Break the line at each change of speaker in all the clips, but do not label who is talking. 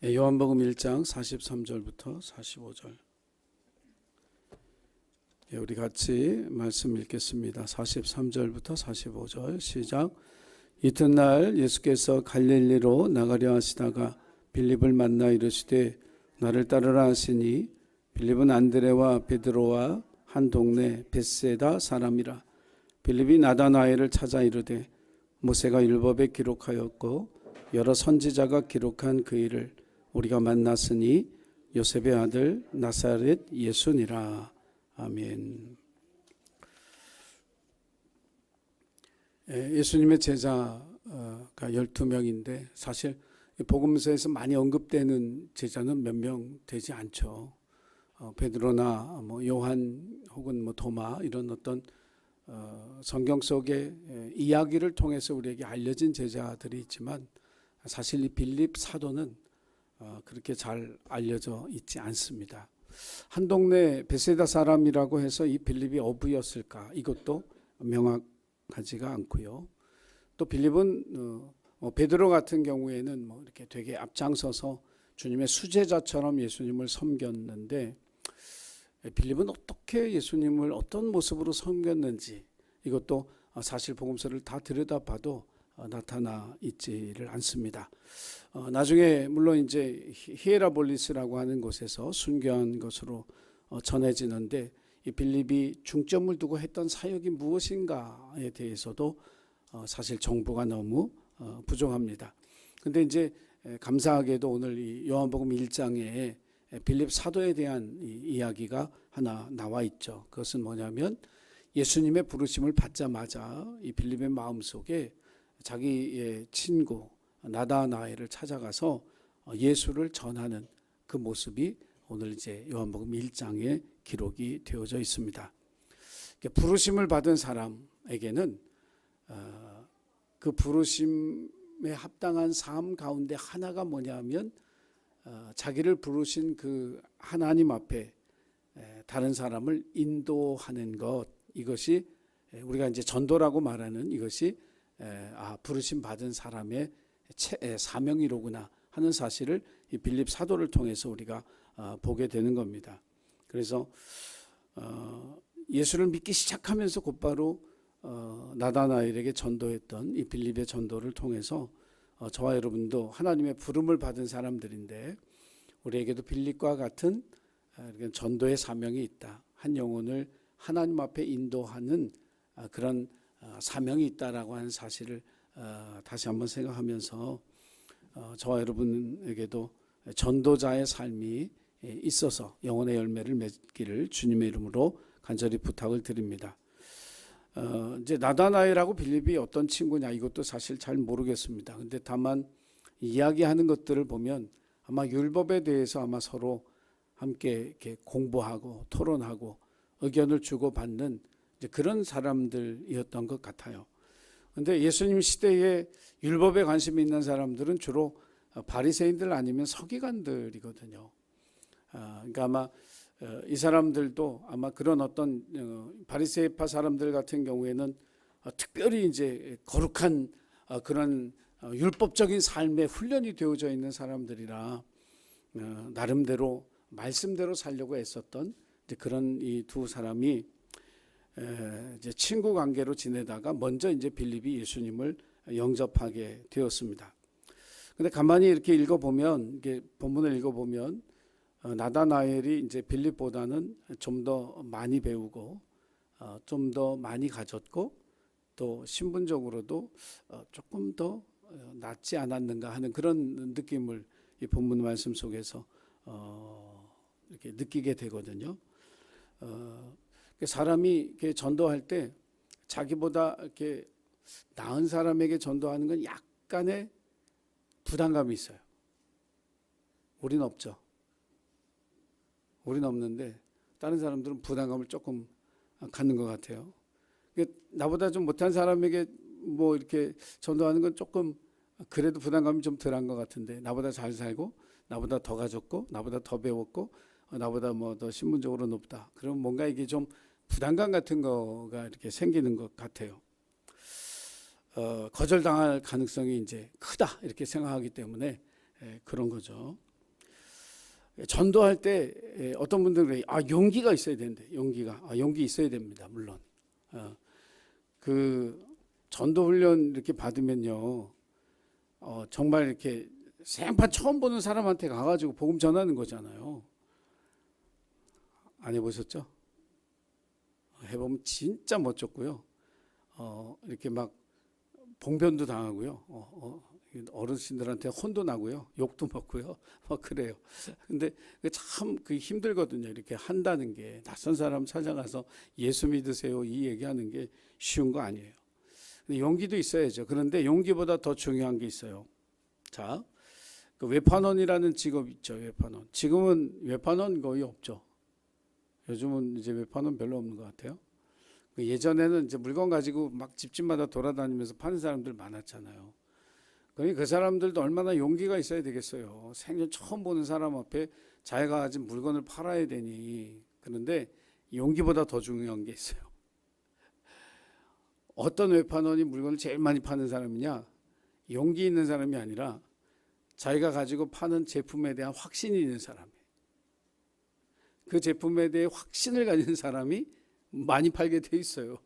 요한복음 1장 43절부터 45절. 우리 같이 말씀 읽겠습니다. 43절부터 45절 시작. 이튿날 예수께서 갈릴리로 나가려 하시다가 빌립을 만나 이르시되 나를 따르라 하시니 빌립은 안드레와 베드로와 한 동네 벳세다 사람이라. 빌립이 나다나엘을 찾아 이르되 모세가 율법에 기록하였고 여러 선지자가 기록한 그 일을 우리가 만났으니 요셉의 아들 나사렛 예수니라. 아멘. 예수님의 제자가 12명인데 사실 복음서에서 많이 언급되는 제자는 몇 명 되지 않죠. 베드로나 요한 혹은 도마 이런 어떤 성경 속의 이야기를 통해서 우리에게 알려진 제자들이 있지만 사실 이 빌립 사도는 그렇게 잘 알려져 있지 않습니다. 한 동네 베세다 사람이라고 해서 이 빌립이 어부였을까? 이것도 명확하지가 않고요. 또 빌립은 베드로 같은 경우에는 이렇게 되게 앞장서서 주님의 수제자처럼 예수님을 섬겼는데 빌립은 어떻게 예수님을 어떤 모습으로 섬겼는지 이것도 사실 복음서를 다 들여다봐도 나타나 있지를 않습니다. 나중에 물론 이제 히에라볼리스라고 하는 곳에서 순교한 것으로 전해지는데 이 빌립이 중점을 두고 했던 사역이 무엇인가에 대해서도 사실 정보가 너무 부족합니다. 근데 이제 감사하게도 오늘 이 요한복음 1장에 빌립 사도에 대한 이야기가 하나 나와 있죠. 그것은 뭐냐면 예수님의 부르심을 받자마자 이 빌립의 마음속에 자기의 친구 나다나엘을 찾아가서 예수를 전하는 그 모습이 오늘 이제 요한복음 1장에 기록이 되어져 있습니다. 부르심을 받은 사람에게는 그 부르심에 합당한 삶 가운데 하나가 뭐냐면 자기를 부르신 그 하나님 앞에 다른 사람을 인도하는 것, 이것이 우리가 이제 전도라고 말하는 이것이 부르심 받은 사람의 사명이로구나 하는 사실을 이 빌립 사도를 통해서 우리가 보게 되는 겁니다. 그래서 예수를 믿기 시작하면서 곧바로 나다나엘에게 전도했던 이 빌립의 전도를 통해서 저와 여러분도 하나님의 부름을 받은 사람들인데 우리에게도 빌립과 같은 전도의 사명이 있다. 한 영혼을 하나님 앞에 인도하는 그런 사명이 있다라고 하는 사실을 다시 한번 생각하면서 저와 여러분에게도 전도자의 삶이 있어서 영혼의 열매를 맺기를 주님의 이름으로 간절히 부탁을 드립니다. 이제 나다나엘하고 빌립이 어떤 친구냐 이것도 사실 잘 모르겠습니다. 근데 다만 이야기하는 것들을 보면 아마 율법에 대해서 아마 서로 함께 이렇게 공부하고 토론하고 의견을 주고받는 그런 사람들이었던 것 같아요. 그런데 예수님 시대에 율법에 관심이 있는 사람들은 주로 바리새인들 아니면 서기관들이거든요. 그러니까 아마 이 사람들도 아마 그런 어떤 바리새파 사람들 같은 경우에는 특별히 이제 거룩한 그런 율법적인 삶에 훈련이 되어져 있는 사람들이라 나름대로 말씀대로 살려고 애썼던 그런 이 두 사람이 이제 친구 관계로 지내다가 먼저 이제 빌립이 예수님을 영접하게 되었습니다. 근데 가만히 이렇게 읽어보면, 이게 본문을 읽어보면 나다나엘이 이제 빌립보다는 좀 더 많이 배우고 좀 더 많이 가졌고 또 신분적으로도 조금 더 낫지 않았는가 하는 그런 느낌을 이 본문 말씀 속에서 이렇게 느끼게 되거든요. 사람이 이렇게 전도할 때 자기보다 이렇게 나은 사람에게 전도하는 건 약간의 부담감이 있어요. 우린 없죠. 우린 없는데 다른 사람들은 부담감을 조금 갖는 것 같아요. 나보다 좀 못한 사람에게 이렇게 전도하는 건 조금 그래도 부담감이 좀 덜한 것 같은데 나보다 잘 살고 나보다 더 가졌고 나보다 더 배웠고 나보다 더 신분적으로 높다. 그럼 뭔가 이게 좀 부담감 같은 거가 이렇게 생기는 것 같아요. 거절당할 가능성이 이제 크다 이렇게 생각하기 때문에 그런 거죠. 전도할 때 어떤 분들은 그래요. 용기가 있어야 된대. 용기 있어야 됩니다. 물론 그 전도 훈련 이렇게 받으면요, 정말 이렇게 생판 처음 보는 사람한테 가가지고 복음 전하는 거잖아요. 안 해보셨죠? 해보면 진짜 멋졌고요. 이렇게 막 봉변도 당하고요. 어르신들한테 혼도 나고요. 욕도 먹고요. 막 그래요. 근데 참 힘들거든요. 이렇게 한다는 게. 낯선 사람 찾아가서 예수 믿으세요 이 얘기하는 게 쉬운 거 아니에요. 근데 용기도 있어야죠. 그런데 용기보다 더 중요한 게 있어요. 자, 그 외판원이라는 직업 있죠. 외판원. 지금은 외판원 거의 없죠. 요즘은 이제 외판원 별로 없는 것 같아요. 예전에는 이제 물건 가지고 막 집집마다 돌아다니면서 파는 사람들 많았잖아요. 그러니까 그 사람들도 얼마나 용기가 있어야 되겠어요. 생전 처음 보는 사람 앞에 자기가 가진 물건을 팔아야 되니. 그런데 용기보다 더 중요한 게 있어요. 어떤 외판원이 물건을 제일 많이 파는 사람이냐? 용기 있는 사람이 아니라 자기가 가지고 파는 제품에 대한 확신이 있는 사람이에요. 그 제품에 대해 확신을 가진 사람이 많이 팔게 돼 있어요.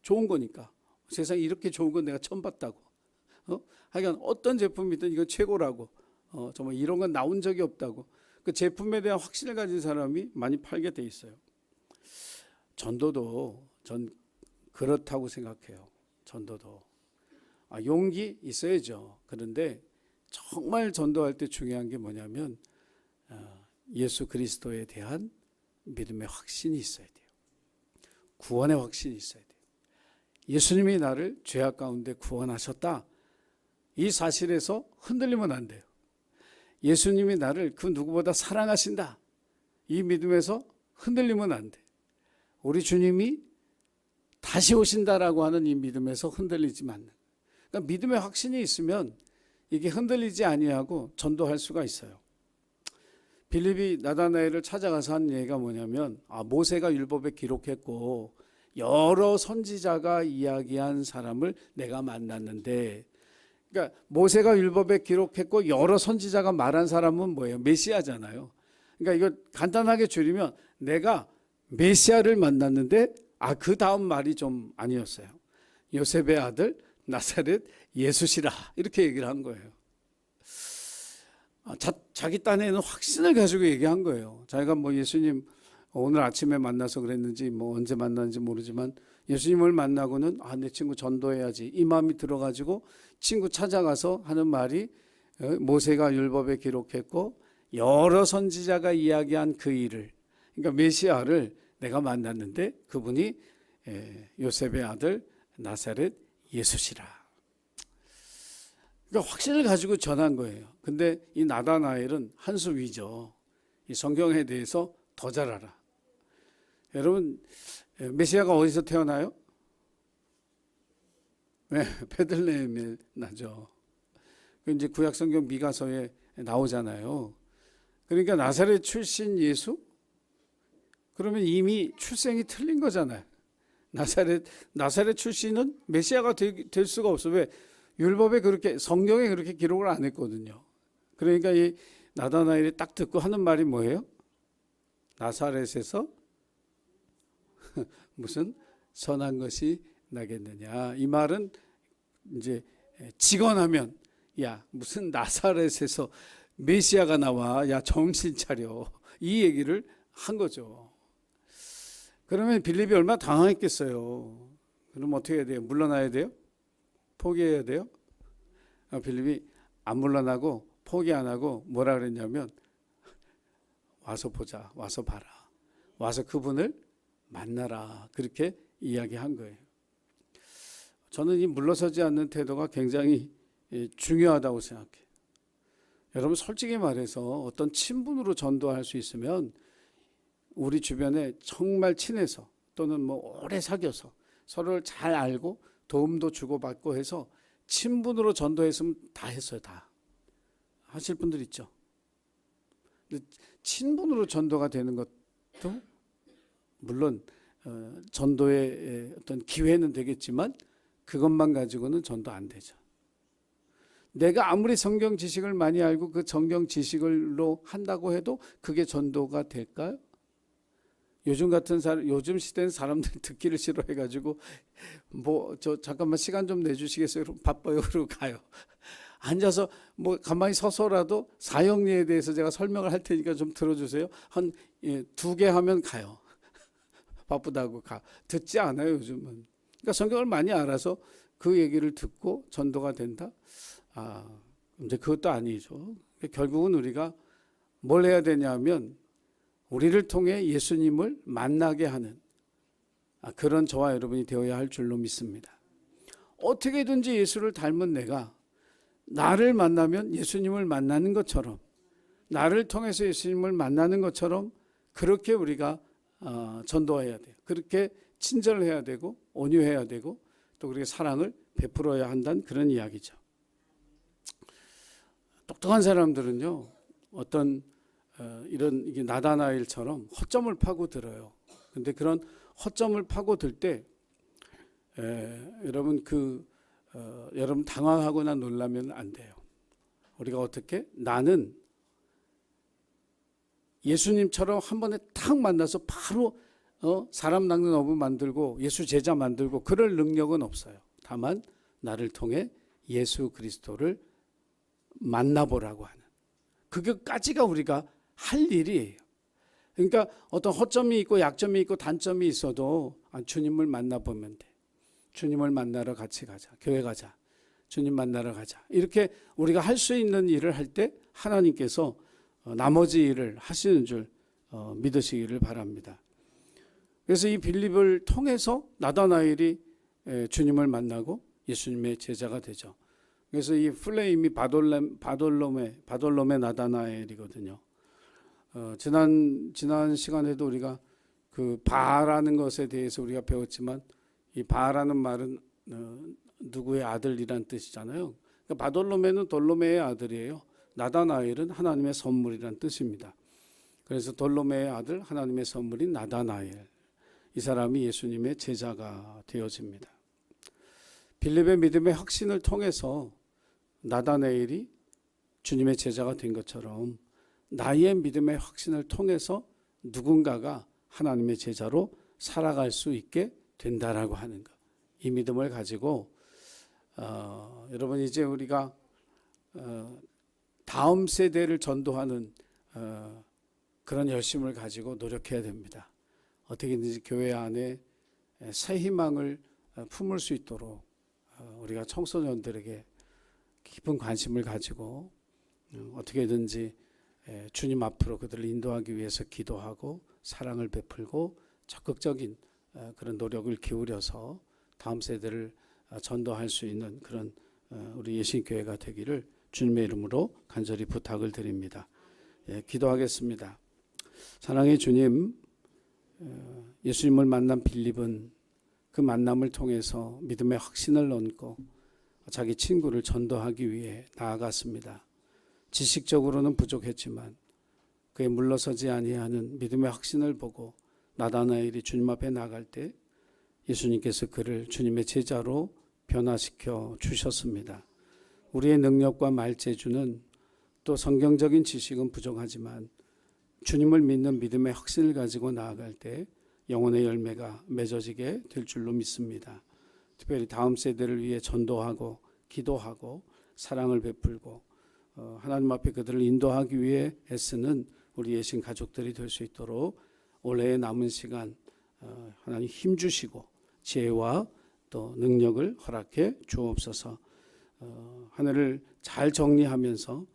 좋은 거니까. 세상에 이렇게 좋은 건 내가 처음 봤다고. 하여간 어떤 제품이든 이거 최고라고. 정말 이런 건 나온 적이 없다고. 그 제품에 대한 확신을 가진 사람이 많이 팔게 돼 있어요. 전도도 전 그렇다고 생각해요. 전도도. 용기 있어야죠. 그런데 정말 전도할 때 중요한 게 뭐냐면 예수 그리스도에 대한 믿음의 확신이 있어야 돼요. 구원의 확신이 있어야 돼요. 예수님이 나를 죄악 가운데 구원하셨다. 이 사실에서 흔들리면 안 돼요. 예수님이 나를 그 누구보다 사랑하신다. 이 믿음에서 흔들리면 안 돼. 우리 주님이 다시 오신다라고 하는 이 믿음에서 흔들리지 않는. 그러니까 믿음의 확신이 있으면 이게 흔들리지 아니하고 전도할 수가 있어요. 빌립이 나다나엘을 찾아가서 한 얘기가 뭐냐면 모세가 율법에 기록했고 여러 선지자가 이야기한 사람을 내가 만났는데, 그러니까 모세가 율법에 기록했고 여러 선지자가 말한 사람은 뭐예요? 메시아잖아요. 그러니까 이거 간단하게 줄이면 내가 메시아를 만났는데 그 다음 말이 좀 아니었어요. 요셉의 아들 나사렛 예수시라 이렇게 얘기를 한 거예요. 자기 딴에는 확신을 가지고 얘기한 거예요. 자기가 뭐 예수님 오늘 아침에 만나서 그랬는지 뭐 언제 만났는지 모르지만 예수님을 만나고는 내 친구 전도해야지 이 마음이 들어가지고 친구 찾아가서 하는 말이 모세가 율법에 기록했고 여러 선지자가 이야기한 그 일을, 그러니까 메시아를 내가 만났는데 그분이 요셉의 아들 나사렛 예수시라. 그러니까 확신을 가지고 전한 거예요. 근데 이 나다나엘은 한 수 위죠. 이 성경에 대해서 더 잘 알아. 여러분, 메시아가 어디서 태어나요? 네, 베들레헴에 나죠. 이제 구약 성경 미가서에 나오잖아요. 그러니까 나사렛 출신 예수? 그러면 이미 출생이 틀린 거잖아요. 나사렛 출신은 메시아가 될 수가 없어. 왜? 율법에 그렇게, 성경에 그렇게 기록을 안 했거든요. 그러니까 이 나다나엘이 딱 듣고 하는 말이 뭐예요? 나사렛에서 무슨 선한 것이 나겠느냐. 이 말은 이제 직언하면 무슨 나사렛에서 메시아가 나와. 정신 차려. 이 얘기를 한 거죠. 그러면 빌립이 얼마나 당황했겠어요. 그럼 어떻게 해야 돼요? 물러나야 돼요? 포기해야 돼요? 빌립이 안 물러나고 포기 안 하고 뭐라 그랬냐면 와서 보자, 와서 봐라, 와서 그분을 만나라, 그렇게 이야기한 거예요. 저는 이 물러서지 않는 태도가 굉장히 중요하다고 생각해요. 여러분 솔직히 말해서 어떤 친분으로 전도할 수 있으면 우리 주변에 정말 친해서 또는 뭐 오래 사귀어서 서로를 잘 알고 도움도 주고받고 해서 친분으로 전도했으면 다 했어요. 다 하실 분들 있죠. 근데 친분으로 전도가 되는 것도 물론 전도의 어떤 기회는 되겠지만 그것만 가지고는 전도 안 되죠. 내가 아무리 성경 지식을 많이 알고 그 성경 지식을로 한다고 해도 그게 전도가 될까요? 요즘 시대는 사람들이 듣기를 싫어해가지고 저 잠깐만 시간 좀 내주시겠어요? 바빠요. 그러고 가요. 앉아서 가만히 서서라도 사형리에 대해서 제가 설명을 할 테니까 좀 들어주세요. 한 2개 하면 가요. 바쁘다고 듣지 않아요, 요즘은. 그러니까 성경을 많이 알아서 그 얘기를 듣고 전도가 된다? 이제 그것도 아니죠. 결국은 우리가 뭘 해야 되냐면 우리를 통해 예수님을 만나게 하는 그런 저와 여러분이 되어야 할 줄로 믿습니다. 어떻게든지 예수를 닮은 내가 나를 만나면 예수님을 만나는 것처럼, 나를 통해서 예수님을 만나는 것처럼 그렇게 우리가 전도해야 돼요. 그렇게 친절해야 되고 온유해야 되고 또 그렇게 사랑을 베풀어야 한다는 그런 이야기죠. 똑똑한 사람들은요, 어떤 이런 이게 나다나엘처럼 허점을 파고들어요. 근데 그런 허점을 파고들 때 여러분 여러분 당황하거나 놀라면 안 돼요. 우리가 어떻게? 나는 예수님처럼 한 번에 탁 만나서 바로 사람 낚는 어부 만들고 예수 제자 만들고 그럴 능력은 없어요. 다만 나를 통해 예수 그리스도를 만나보라고 하는 그것까지가 우리가 할 일이에요. 그러니까 어떤 허점이 있고 약점이 있고 단점이 있어도 주님을 만나보면 돼. 주님을 만나러 같이 가자. 교회 가자. 주님 만나러 가자. 이렇게 우리가 할 수 있는 일을 할 때 하나님께서 나머지 일을 하시는 줄 믿으시기를 바랍니다. 그래서 이 빌립을 통해서 나다나엘이 주님을 만나고 예수님의 제자가 되죠. 그래서 이 플레임이 바돌롬의 나다나엘이거든요. 지난 시간에도 우리가 그 바라는 것에 대해서 우리가 배웠지만 이 바라는 말은 누구의 아들이란 뜻이잖아요. 그러니까 바돌로메는 돌로메의 아들이에요. 나다나엘은 하나님의 선물이란 뜻입니다. 그래서 돌로메의 아들 하나님의 선물인 나다나엘, 이 사람이 예수님의 제자가 되어집니다. 빌립의 믿음의 확신을 통해서 나다나엘이 주님의 제자가 된 것처럼 나의 믿음의 확신을 통해서 누군가가 하나님의 제자로 살아갈 수 있게 된다라고 하는 것. 이 믿음을 가지고 여러분 이제 우리가 다음 세대를 전도하는 그런 열심을 가지고 노력해야 됩니다. 어떻게든지 교회 안에 새 희망을 품을 수 있도록 우리가 청소년들에게 깊은 관심을 가지고 어떻게든지 주님 앞으로 그들을 인도하기 위해서 기도하고 사랑을 베풀고 적극적인 그런 노력을 기울여서 다음 세대를 전도할 수 있는 그런 우리 예신교회가 되기를 주님의 이름으로 간절히 부탁을 드립니다. 기도하겠습니다. 사랑의 주님, 예수님을 만난 빌립은 그 만남을 통해서 믿음의 확신을 얻고 자기 친구를 전도하기 위해 나아갔습니다. 지식적으로는 부족했지만 그에 물러서지 아니하는 믿음의 확신을 보고 나다나엘이 주님 앞에 나갈 때 예수님께서 그를 주님의 제자로 변화시켜 주셨습니다. 우리의 능력과 말재주는 또 성경적인 지식은 부족하지만 주님을 믿는 믿음의 확신을 가지고 나아갈 때 영혼의 열매가 맺어지게 될 줄로 믿습니다. 특별히 다음 세대를 위해 전도하고 기도하고 사랑을 베풀고 하나님 앞에 그들을 인도하기 위해 애쓰는 우리 예신 가족들이 될 수 있도록 올해의 남은 시간 하나님 힘주시고 지혜와 또 능력을 허락해 주옵소서. 하늘을 잘 정리하면서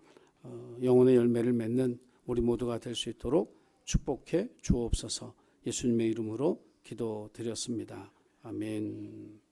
영혼의 열매를 맺는 우리 모두가 될 수 있도록 축복해 주옵소서. 예수님의 이름으로 기도드렸습니다. 아멘.